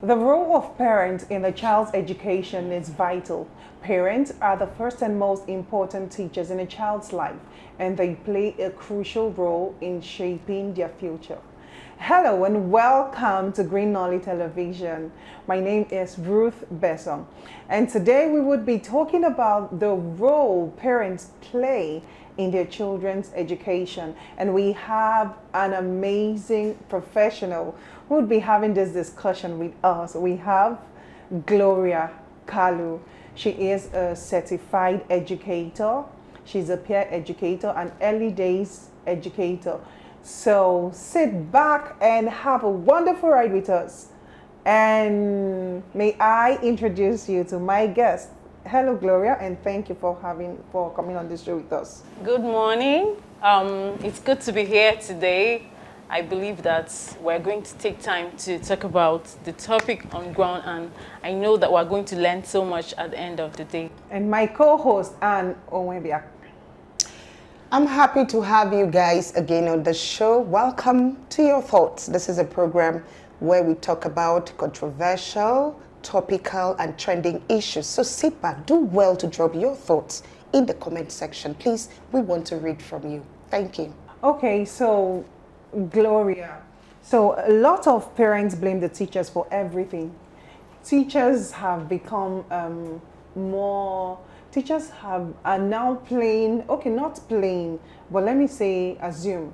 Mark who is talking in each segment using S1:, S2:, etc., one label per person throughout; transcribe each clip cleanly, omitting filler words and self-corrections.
S1: The role of parents in a child's education is vital. Parents are the first and most important teachers in a child's life, and they play a crucial role in shaping their future. Hello and welcome to Green Knowledge Television. My name is Ruth Besson, and today we would be talking about the role parents play in their children's education. And we have an amazing professional who would be having this discussion with us. We have Gloria Kalu. She is a certified educator. She's a peer educator and early days educator. So sit back and have a wonderful ride with us. And may I introduce you to my guest. Hello, Gloria, and thank you for coming on this show with us.
S2: Good morning. It's good to be here today. I believe that we're going to take time to talk about the topic on ground, and I know that we're going to learn so much at the end of the day.
S1: And my co-host, Anne Onwebia.
S3: I'm happy to have you guys again on the show. Welcome to Your Thoughts. This is a program where we talk about controversial, topical and trending issues. So sit back, do well to drop your thoughts in the comment section. Please, we want to read from you. Thank you.
S1: Okay, so Gloria, so a lot of parents blame the teachers for everything. Teachers have become are now playing, okay, not playing, but let me say assume,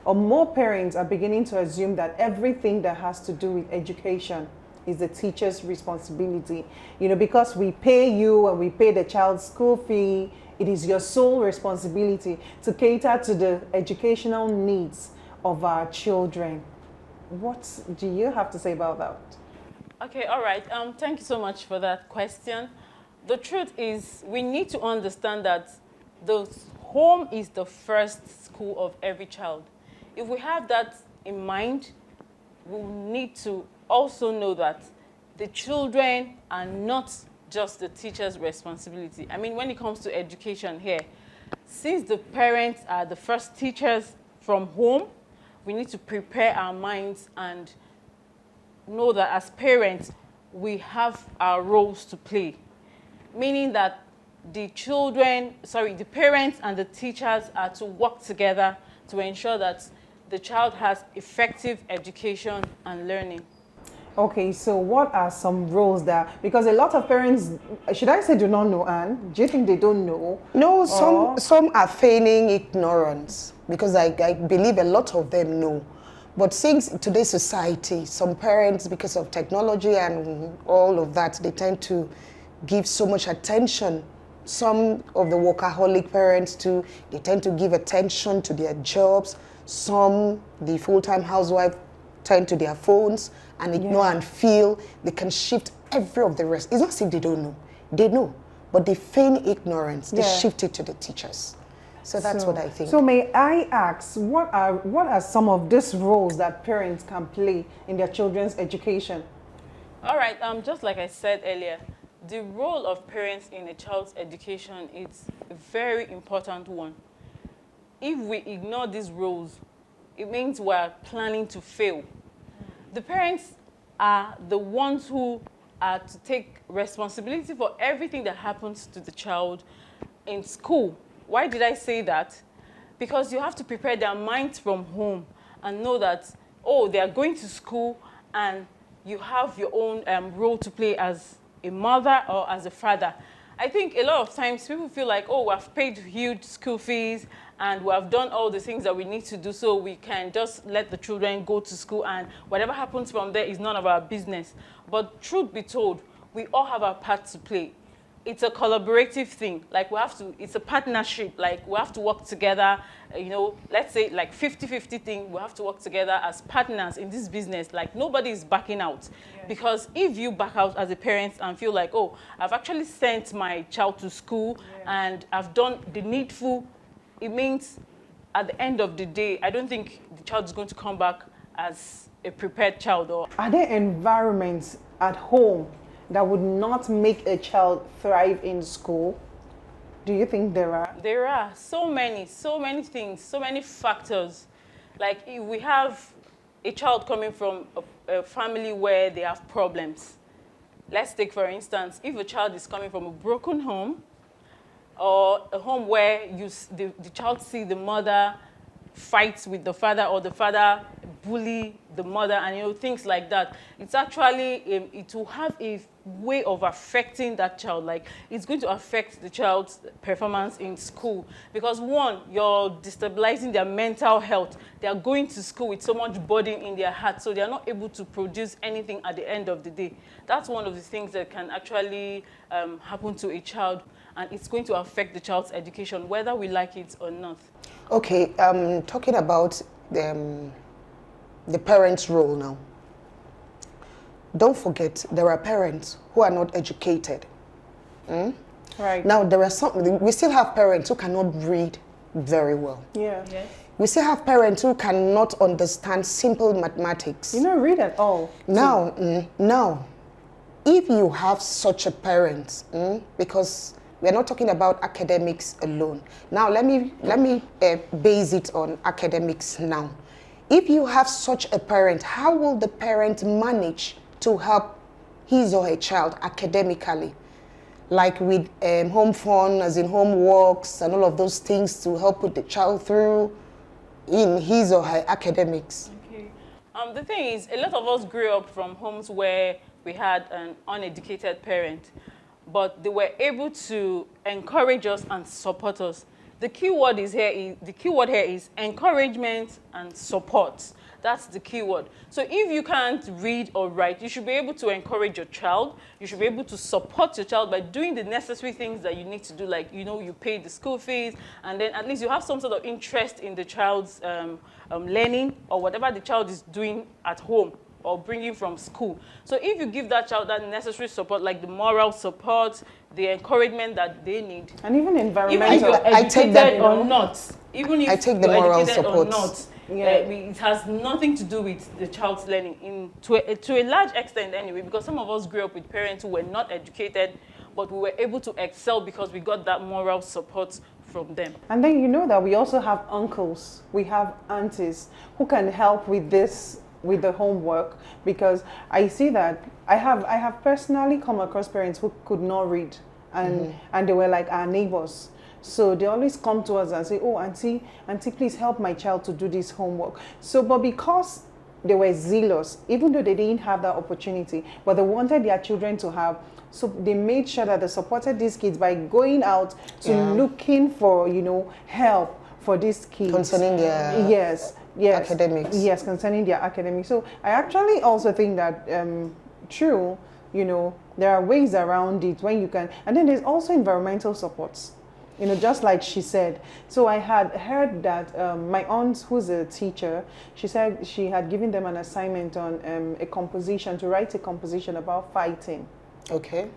S1: or more parents are beginning to assume that everything that has to do with education is the teacher's responsibility. You know, because we pay you and we pay the child's school fee, it is your sole responsibility to cater to the educational needs of our children. What do you have to say about that?
S2: Okay, all right. Thank you so much for that question. The truth is, we need to understand that the home is the first school of every child. If we have that in mind, we need to also know that the children are not just the teacher's responsibility. I mean, when it comes to education here, since the parents are the first teachers from home, we need to prepare our minds and know that as parents, we have our roles to play. Meaning that the parents and the teachers are to work together to ensure that the child has effective education and learning.
S1: Okay, so what are some roles that, because a lot of parents, should I say do not know, Anne? Do you think they don't know?
S3: No, some are feigning ignorance because I believe a lot of them know. But since today's society, some parents, because of technology and all of that, they tend to give so much attention. Some of the workaholic parents too, they tend to give attention to their jobs. Some, the full-time housewife, turn to their phones and ignore and feel they can shift every of the rest. It's not as if they don't know. They know, but they feign ignorance. They shift it to the teachers. So that's what I think.
S1: So may I ask, what are some of these roles that parents can play in their children's education?
S2: All right, just like I said earlier, the role of parents in a child's education is a very important one. If we ignore these roles, it means we're planning to fail. The parents are the ones who are to take responsibility for everything that happens to the child in school. Why did I say that? Because you have to prepare their minds from home and know that, oh, they are going to school and you have your own role to play as a mother or as a father. I think a lot of times people feel like, oh, we've paid huge school fees and we have done all the things that we need to do, so we can just let the children go to school and whatever happens from there is none of our business. But truth be told, we all have our part to play. It's a collaborative thing. Like it's a partnership. Like we have to work together, you know, let's say like 50-50 thing. We have to work together as partners in this business. Like nobody is backing out. Because if you back out as a parent and feel like, oh, I've actually sent my child to school and I've done the needful, it means at the end of the day, I don't think the child is going to come back as a prepared child.
S1: Are there environments at home that would not make a child thrive in school? Do you think there are?
S2: There are so many things, so many factors. Like if we have a child coming from a family where they have problems. Let's take, for instance, if a child is coming from a broken home, or a home where the child sees the mother fight with the father, or the father bully the mother, and things like that. It's actually, it will have a way of affecting that child. Like, it's going to affect the child's performance in school. Because one, you're destabilizing their mental health. They are going to school with so much burden in their heart, so they are not able to produce anything at the end of the day. That's one of the things that can actually happen to a child, and it's going to affect the child's education, whether we like it or not.
S3: Okay, talking about the parents' role now. Don't forget, there are parents who are not educated.
S1: Right.
S3: Now, we still have parents who cannot read very well.
S1: Yeah.
S2: Yes.
S3: We still have parents who cannot understand simple mathematics.
S1: You don't read at all.
S3: Now, if you have such a parent, because we're not talking about academics alone. Now, let me base it on academics now. If you have such a parent, how will the parent manage to help his or her child academically? Like with home fun, as in homeworks and all of those things to help put the child through in his or her academics.
S2: Okay. The thing is, a lot of us grew up from homes where we had an uneducated parent, but they were able to encourage us and support us. The key word here is encouragement and support. That's the key word. So if you can't read or write, you should be able to encourage your child. You should be able to support your child by doing the necessary things that you need to do, like, you pay the school fees, and then at least you have some sort of interest in the child's learning, or whatever the child is doing at home or bringing from school. So if you give that child that necessary support, like the moral support, the encouragement that they need,
S1: And even
S2: even if
S1: environmental.
S2: you're educated or not, even if
S3: I take the
S2: you're
S3: moral
S2: educated or
S3: support.
S2: not,
S1: Yeah.
S2: it has nothing to do with the child's learning, to a large extent anyway, because some of us grew up with parents who were not educated, but we were able to excel because we got that moral support from them.
S1: And then you know that we also have uncles, we have aunties who can help with this, with the homework, because I see that I have personally come across parents who could not read, and they were like our neighbors. So they always come to us and say, oh, auntie, please help my child to do this homework. So, but because they were zealous, even though they didn't have that opportunity, but they wanted their children to have, so they made sure that they supported these kids by going out to looking for, help for these kids.
S3: Concerning their
S1: Yes,
S3: academics.
S1: Yes, concerning their academics. So I actually also think that, true, there are ways around it when you can. And then there's also environmental supports, just like she said. So I had heard that my aunt, who's a teacher, she said she had given them an assignment on to write a composition about fighting.
S3: Okay.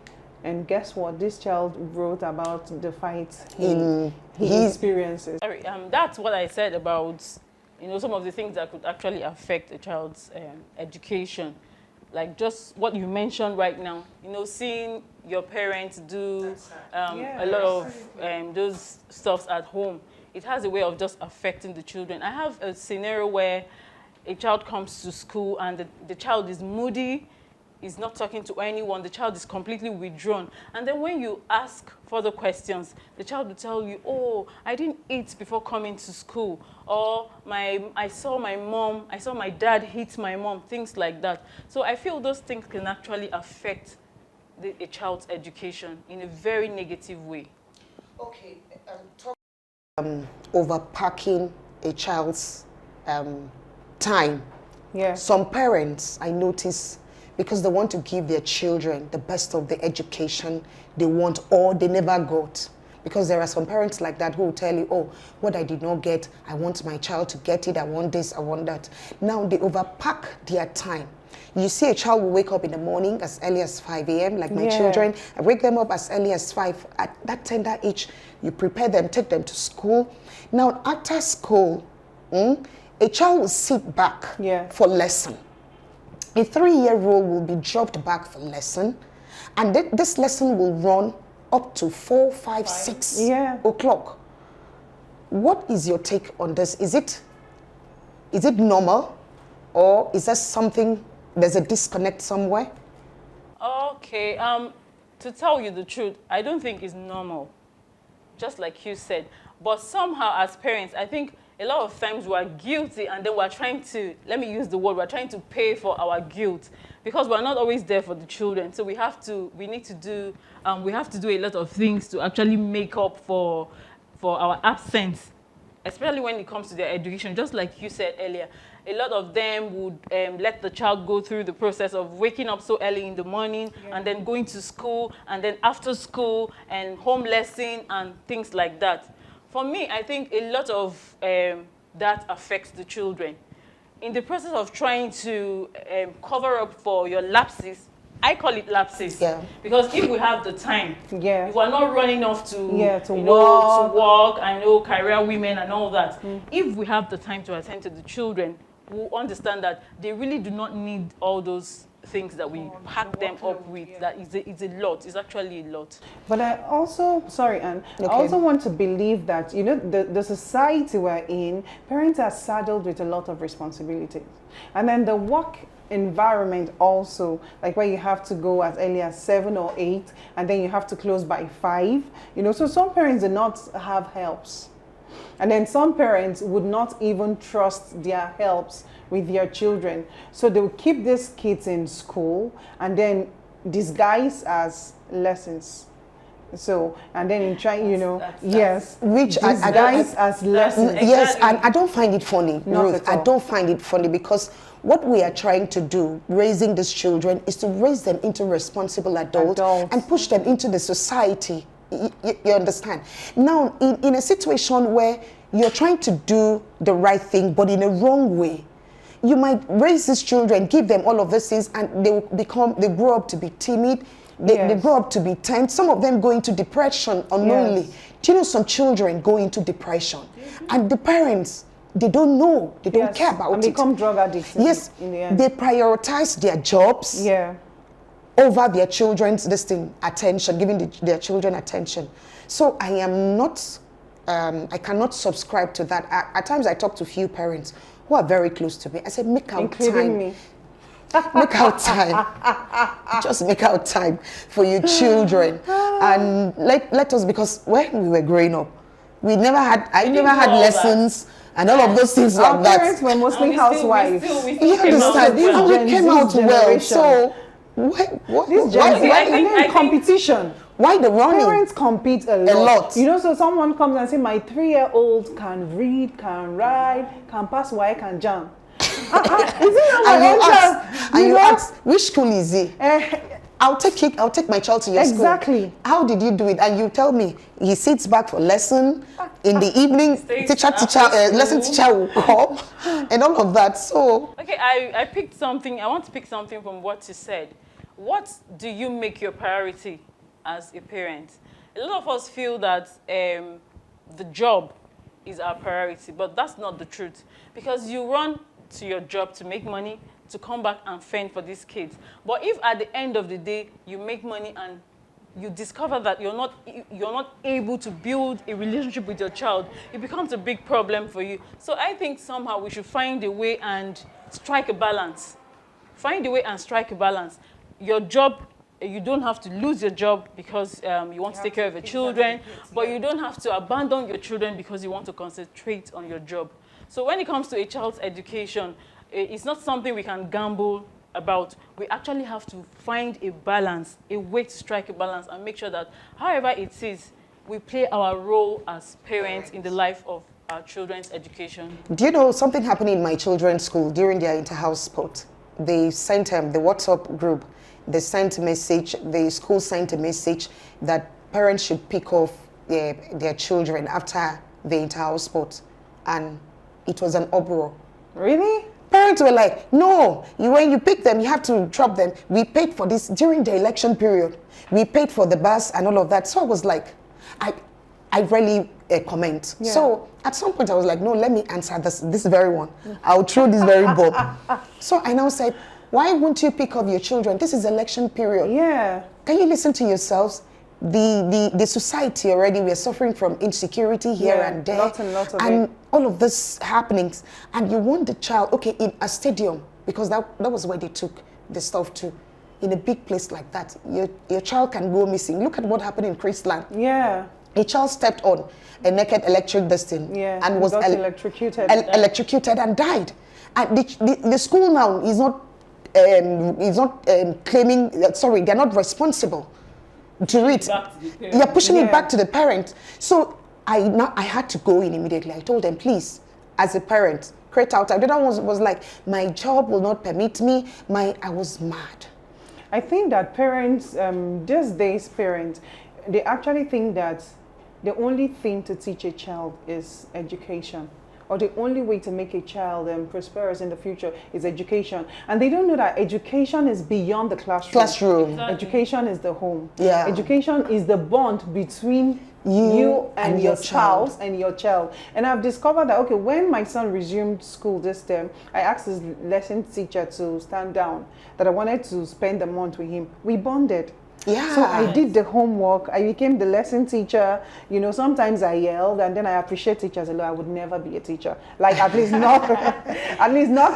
S1: And guess what? This child wrote about the fights he experiences.
S2: Sorry, that's what I said about, some of the things that could actually affect a child's education. Like just what you mentioned right now, seeing your parents do a lot of those stuffs at home, it has a way of just affecting the children. I have a scenario where a child comes to school and the child is moody, is not talking to anyone, the child is completely withdrawn. And then when you ask further questions, the child will tell you, oh, I didn't eat before coming to school. Or I saw my dad hit my mom, things like that. So I feel those things can actually affect a child's education in a very negative way.
S3: Okay, overpacking a child's time.
S1: Yeah.
S3: Some parents, I notice, because they want to give their children the best of the education they want or they never got. Because there are some parents like that who will tell you, oh, what I did not get, I want my child to get it, I want this, I want that. Now they overpack their time. You see a child will wake up in the morning as early as 5 a.m., like my children. I wake them up as early as 5. At that tender age, you prepare them, take them to school. Now, after school, a child will sit back for lesson. A 3-year-old will be dropped back for lesson, and this lesson will run up to 4, 5, 6 o'clock. What is your take on this? Is it normal, or is there something there's a disconnect somewhere?
S2: Okay, to tell you the truth, I don't think it's normal, just like you said. But somehow as parents, I think a lot of times we're guilty and then we're trying to, let me use the word, we're trying to pay for our guilt because we're not always there for the children. So we have to do a lot of things to actually make up for our absence, especially when it comes to their education. Just like you said earlier, a lot of them would let the child go through the process of waking up so early in the morning and then going to school and then after school and home lesson and things like that. For me, I think a lot of that affects the children. In the process of trying to cover up for your lapses, I call it lapses. Yeah. Because if we have the time, if we're not running off to work, I know career women and all that. If we have the time to attend to the children, we'll understand that they really do not need all those things that we pack them up with. That it's a lot. It's actually a lot.
S1: But I also, sorry, Anne, I also want to believe that, you know, the society we're in, parents are saddled with a lot of responsibilities. And then the work environment also, like where you have to go as early as 7 or 8, and then you have to close by 5. You know, so some parents do not have helps. And then some parents would not even trust their helps with their children. So they will keep these kids in school and then disguise as lessons. So, and then in trying, you know,
S3: which
S1: disguise as lessons.
S3: Yes, and I don't find it funny, Ruth. I don't find it funny because what we are trying to do, raising these children, is to raise them into responsible adults and push them into the society. You understand? Now, in a situation where you're trying to do the right thing, but in a wrong way, you might raise these children, give them all of these things, and they grow up to be timid, they grow up to be tense. Some of them go into depression unknowingly. Do you know some children go into depression? And the parents, they don't know, they don't care about
S1: and
S3: it.
S1: Become drug addicts.
S3: Yes,
S1: in the end.
S3: They prioritize their jobs over their children's attention, giving their children attention. So I am not, I cannot subscribe to that. At times I talk to few parents who are very close to me. I said, make out time. Me. Make out time. Just make out time for your children. And let us, because when we were growing up, I never had lessons and all of those things like that.
S1: Our parents were mostly housewives.
S3: You understand? And we came out well. So
S1: why competition?
S3: Why the running?
S1: Parents compete a lot. You know, so someone comes and says, my 3-year-old can read, can write, can pass WAEC, can jump. Is it not my own child?
S3: And you ask, which school is he? I'll take my child to your school.
S1: Exactly.
S3: How did you do it? And you tell me he sits back for lesson in the evening. Lesson teacher will come and all of that. So
S2: okay, I picked something. I want to pick something from what you said. What do you make your priority as a parent? A lot of us feel that the job is our priority, but that's not the truth, because you run to your job to make money, to come back and fend for these kids. But if at the end of the day you make money and you discover that you're not able to build a relationship with your child, it becomes a big problem for you. So I think somehow we should find a way and strike a balance. Find a way and strike a balance. Your job, you don't have to lose your job because you want to take care of your children, but you don't have to abandon your children because you want to concentrate on your job. So when it comes to a child's education, it's not something we can gamble about. We actually have to find a balance, a way to strike a balance and make sure that however it is, we play our role as parents in the life of our children's education.
S3: Do you know something happened in my children's school during their inter-house sport? They sent the WhatsApp group, they sent a message, the school sent a message that parents should pick off their children after the inter-house sport. And it was an uproar.
S1: Really?
S3: Parents were like, no, when you pick them, you have to drop them. We paid for this during the election period. We paid for the bus and all of that. So I was like, I rarely comment. Yeah. So at some point I was like, no, let me answer this very one. I'll throw this very bob. So I now said, why won't you pick up your children? This is election period.
S1: Yeah.
S3: Can you listen to yourselves? The society already, we're suffering from insecurity here and there.
S1: Lots and lots of
S3: and all of this happenings. And you want the child, okay, in a stadium, because that was where they took the stuff to. In a big place like that, your child can go missing. Look at what happened in Christland.
S1: Yeah.
S3: A child stepped on a naked electric destiny and was
S1: electrocuted.
S3: Electrocuted and died. And the school now is not claiming, sorry, they're not responsible to it. You're pushing it back to the parent. So I had to go in immediately. I told them, please, as a parent, create out. The other one was like, my job will not permit me. I was mad.
S1: I think that parents, these days parents, they actually think that the only thing to teach a child is education, or the only way to make a child prosperous in the future is education. And they don't know that education is beyond the classroom.
S2: Exactly.
S1: Education is the home.
S3: Yeah.
S1: Education is the bond between you and your spouse and your child. And I've discovered that, okay, when my son resumed school this term, I asked his lesson teacher to stand down, that I wanted to spend the month with him. We bonded.
S3: Yeah.
S1: So I did the homework. I became the lesson teacher. You know, sometimes I yelled, and then I appreciate teachers a lot. I would never be a teacher. Like at least not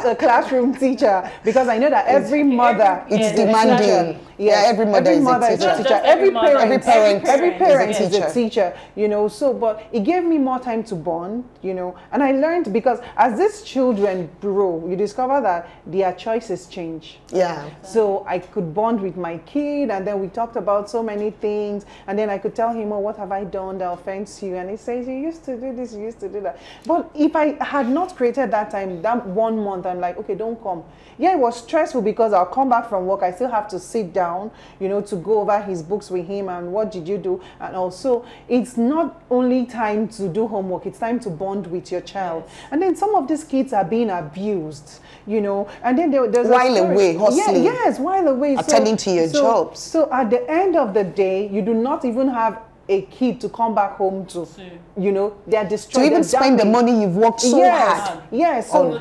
S1: a classroom teacher, because I know that every mother
S3: is demanding.
S1: Yes,
S3: every mother is a teacher.
S1: Every parent
S3: is
S1: is a teacher. You know, so but it gave me more time to bond. You know, and I learned, because as these children grow, you discover that their choices change.
S3: Yeah.
S1: So I could bond with my kid, and then we talked about so many things, and then I could tell him, oh, what have I done that offends you? And he says, you used to do this, you used to do that. But if I had not created that time, that 1 month, I'm like, okay, don't come. Yeah, it was stressful because I'll come back from work, I still have to sit down, you know, to go over his books with him and what did you do. And also, it's not only time to do homework, it's time to bond with your child. Yes. And then some of these kids are being abused, you know, and then there's
S3: while away, hustling.
S1: Yeah, yes, while away.
S3: Attending to your jobs.
S1: So at the end of the day, you do not even have a kid to come back home to. You know, they are destroyed.
S3: To even spend the money you've worked so hard.
S1: Yes, so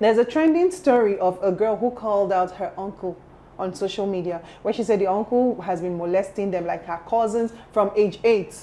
S2: there's
S1: a trending story of a girl who called out her uncle on social media, where she said the uncle has been molesting them, like her cousins, from age 8.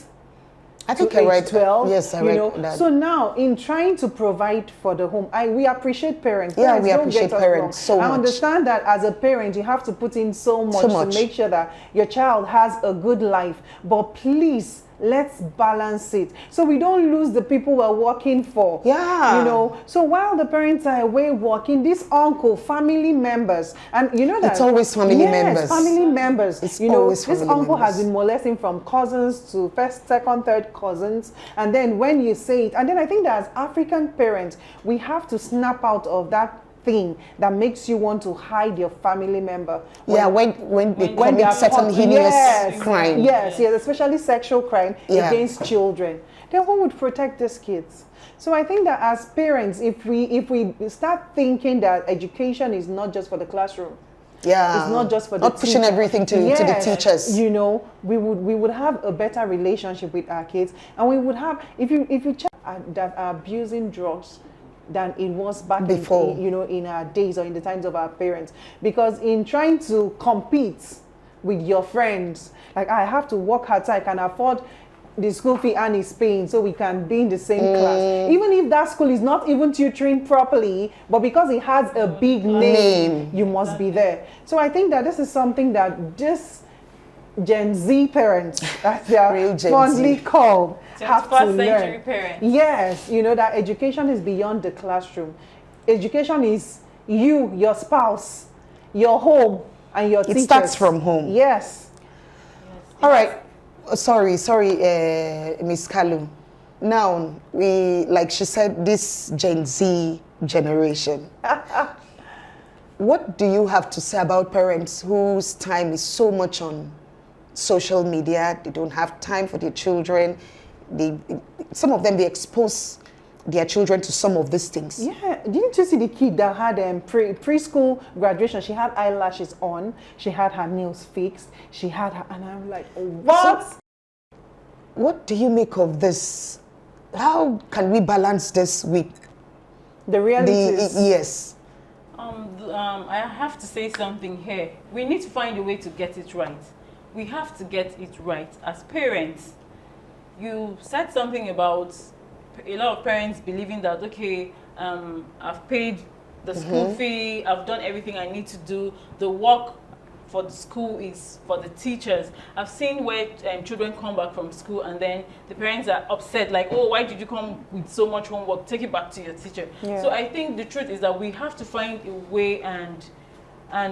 S3: I think
S1: to
S3: I
S1: age
S3: read
S1: 12.
S3: Yes, I read that.
S1: So now, in trying to provide for the home, we appreciate parents.
S3: Yeah, we appreciate parents so much.
S1: I understand that as a parent, you have to put in so much to make sure that your child has a good life. But please, let's balance it so we don't lose the people we're working for.
S3: Yeah.
S1: You know, so while the parents are away working, this uncle, family members, and you know that
S3: it's always family members.
S1: Family members.
S3: It's
S1: you know,
S3: always
S1: this
S3: family
S1: uncle
S3: members.
S1: has been molesting from cousins to first, second, third cousins, and then when you say it, and then I think that as African parents, we have to snap out of that thing that makes you want to hide your family member.
S3: When they commit certain heinous crime.
S1: Yes, especially sexual crime against children. Then who would protect these kids? So I think that as parents, if we start thinking that education is not just for the classroom, it's not just for the
S3: pushing everything to the teachers.
S1: You know, we would have a better relationship with our kids, and we would have, if you check that are abusing drugs than it was back before, in our days or in the times of our parents. Because in trying to compete with your friends, like I have to work hard so I can afford the school fee and is paying so we can be in the same class. Even if that school is not even tutoring properly, but because it has a big name, you must be there. So I think that this is something that just Gen Z parents, as they are fondly called, have to learn.
S2: Parents.
S1: Yes, you know that education is beyond the classroom. Education is you, your spouse, your home, and your teachers.
S3: It starts from home.
S1: Yes.
S3: All right. Sorry, Miss Kalu. Now, like she said, this Gen Z generation. What do you have to say about parents whose time is so much on social media? They don't have time for their children. Some of them, they expose their children to some of these things.
S1: Yeah, didn't you see the kid that had preschool graduation? She had eyelashes on, she had her nails fixed, she had her, and I'm like, oh, what?
S3: So, what do you make of this? How can we balance this with
S1: the realities?
S3: Yes.
S2: I have to say something here. We need to find a way to get it right. We have to get it right as parents. You said something about a lot of parents believing that, okay, I've paid the school fee, I've done everything I need to do. The work for the school is for the teachers. I've seen where children come back from school and then the parents are upset, like, oh, why did you come with so much homework? Take it back to your teacher. Yeah. So I think the truth is that we have to find a way and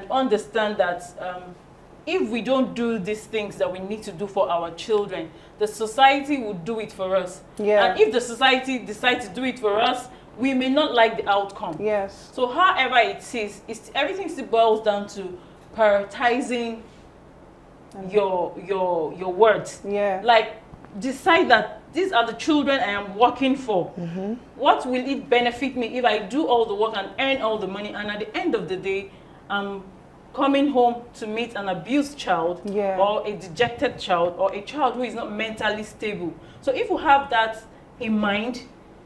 S2: understand that if we don't do these things that we need to do for our children, the society will do it for us. Yeah. And if the society decides to do it for us, we may not like the outcome.
S1: Yes.
S2: So however it is, everything still boils down to prioritizing your words.
S1: Yeah.
S2: Like, decide that these are the children I am working for. What will it benefit me if I do all the work and earn all the money, and at the end of the day, I'm coming home to meet an abused child, or a dejected child, or a child who is not mentally stable. So if we have that in mind,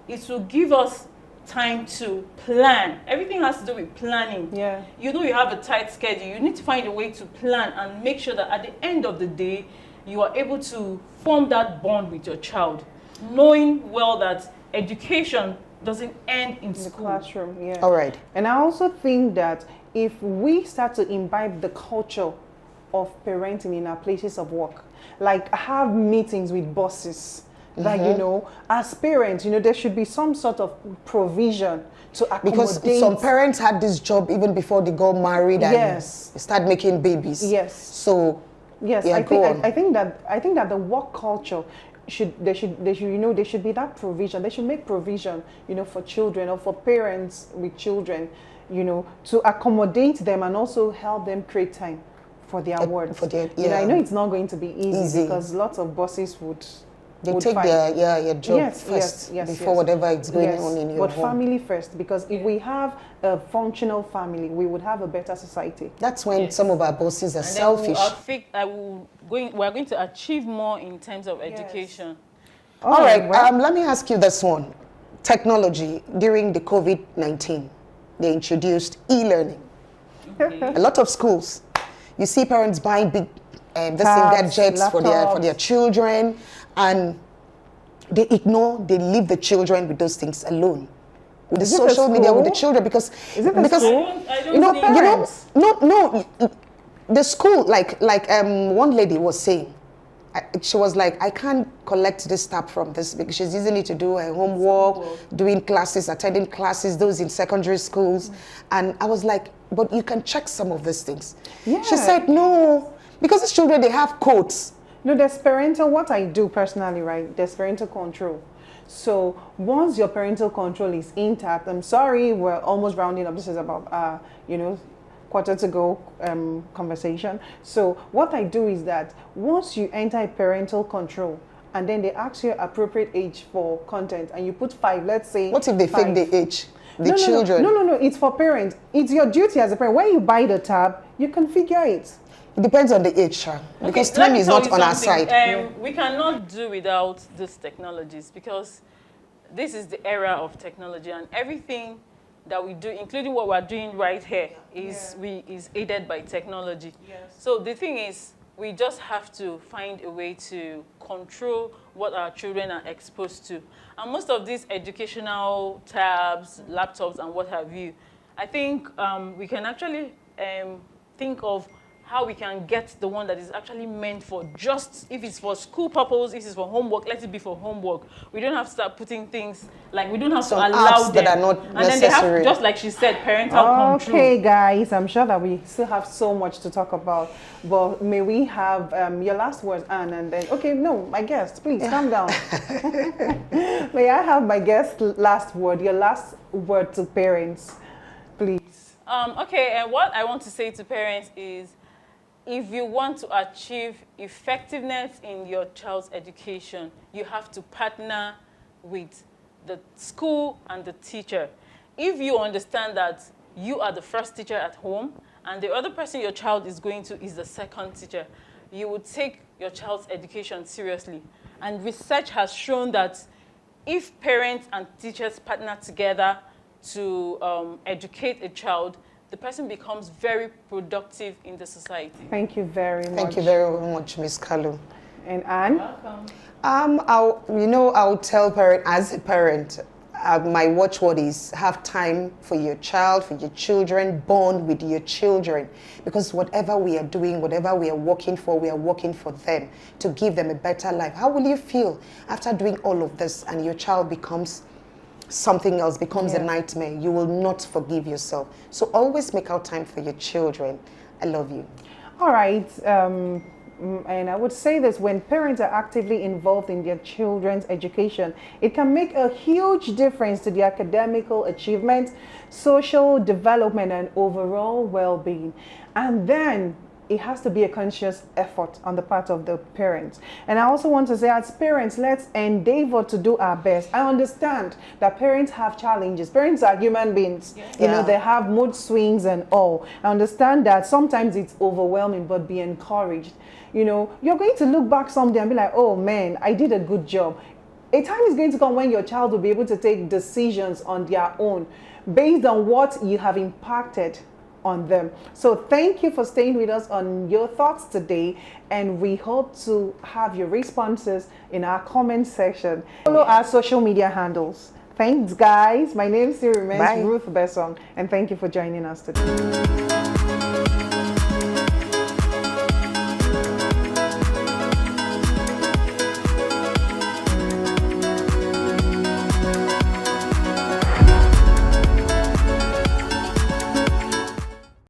S2: it will give us time to plan. Everything has to do with planning. Yeah. You know, you have a tight schedule. You need to find a way to plan and make sure that at the end of the day, you are able to form that bond with your child, knowing well that education doesn't end in
S1: the classroom. Yeah.
S3: All right.
S1: And I also think that if we start to imbibe the culture of parenting in our places of work, like have meetings with bosses, that, you know, as parents, you know, there should be some sort of provision to accommodate.
S3: Because some parents had this job even before they got married and start making babies.
S1: Yes.
S3: So
S1: yes,
S3: yeah,
S1: I think that the work culture there should be that provision. They should make provision, you know, for children or for parents with children, you know, to accommodate them and also help them create time for their work. You know, I know it's not going to be easy because lots of bosses would
S3: take
S1: fight.
S3: their job first before whatever is going on in your home.
S1: But family first, because if we have a functional family, we would have a better society.
S3: That's when some of our bosses are selfish.
S2: We're going to achieve more in terms of education.
S3: All right, let me ask you this one. Technology, during the COVID-19, they introduced e-learning. A lot of schools, you see parents buying big gadgets for their children, and they leave the children with those things alone. With the social media, with the children, because the school, like one lady was saying, she was like, I can't collect this tab from this because she's using it to do her homework, doing classes, attending classes, those in secondary schools. And I was like, but you can check some of these things. Yeah. She said, no, because these children, they have codes.
S1: No, there's parental, what I do personally, right? There's parental control. So once your parental control is intact, I'm sorry, we're almost rounding up. This is about, quarter to go conversation. So what I do is that once you enter parental control and then they ask you appropriate age for content and you put 5, let's say.
S3: What if they fake the age? Children?
S1: No, it's for parents. It's your duty as a parent. When you buy the tab, you configure it.
S3: It depends on the age, because time is not on our side.
S2: We cannot do without these technologies because this is the era of technology, and everything that we do, including what we're doing right here, is aided by technology. Yes. So the thing is, we just have to find a way to control what our children are exposed to. And most of these educational tabs, laptops, and what have you, I think we can actually think of how we can get the one that is actually meant for just, if it's for school purpose, if it's for homework, let it be for homework. We don't have to start putting things, like we don't have to allow them.
S3: That are not
S2: and
S3: necessary.
S2: Then they have, just like she said, parental control.
S1: Okay, guys, I'm sure that we still have so much to talk about, but may we have your last words, Anne, and then, okay, no, my guest, please, calm down. May I have my guest last word, your last word to parents, please.
S2: Okay, and what I want to say to parents is, if you want to achieve effectiveness in your child's education, you have to partner with the school and the teacher. If you understand that you are the first teacher at home and the other person your child is going to is the second teacher, you will take your child's education seriously. And research has shown that if parents and teachers partner together to educate a child, the person becomes very productive in the society.
S1: Thank you very much.
S3: Thank you very much, Ms. Kalu.
S1: And Anne?
S2: Welcome.
S3: I'll tell as a parent, my watchword is have time for your child, for your children, bond with your children. Because whatever we are doing, whatever we are working for them to give them a better life. How will you feel after doing all of this and your child becomes something else, becomes a nightmare? You will not forgive yourself. So always make out time for your children. I love you.
S1: All right. And I would say this, when parents are actively involved in their children's education, it can make a huge difference to the academical achievement, social development, and overall well-being. And then it has to be a conscious effort on the part of the parents. And I also want to say, as parents, let's endeavor to do our best. I understand that parents have challenges. Parents are human beings. You know, they have mood swings and all. I understand that sometimes it's overwhelming, but be encouraged. You know, you're going to look back someday and be like, oh man, I did a good job. A time is going to come when your child will be able to take decisions on their own based on what you have impacted on them. So thank you for staying with us on Your Thoughts today, and we hope to have your responses in our comment section. Follow our social media handles. Thanks guys. My name still remains Ruth Besson, and thank you for joining us today.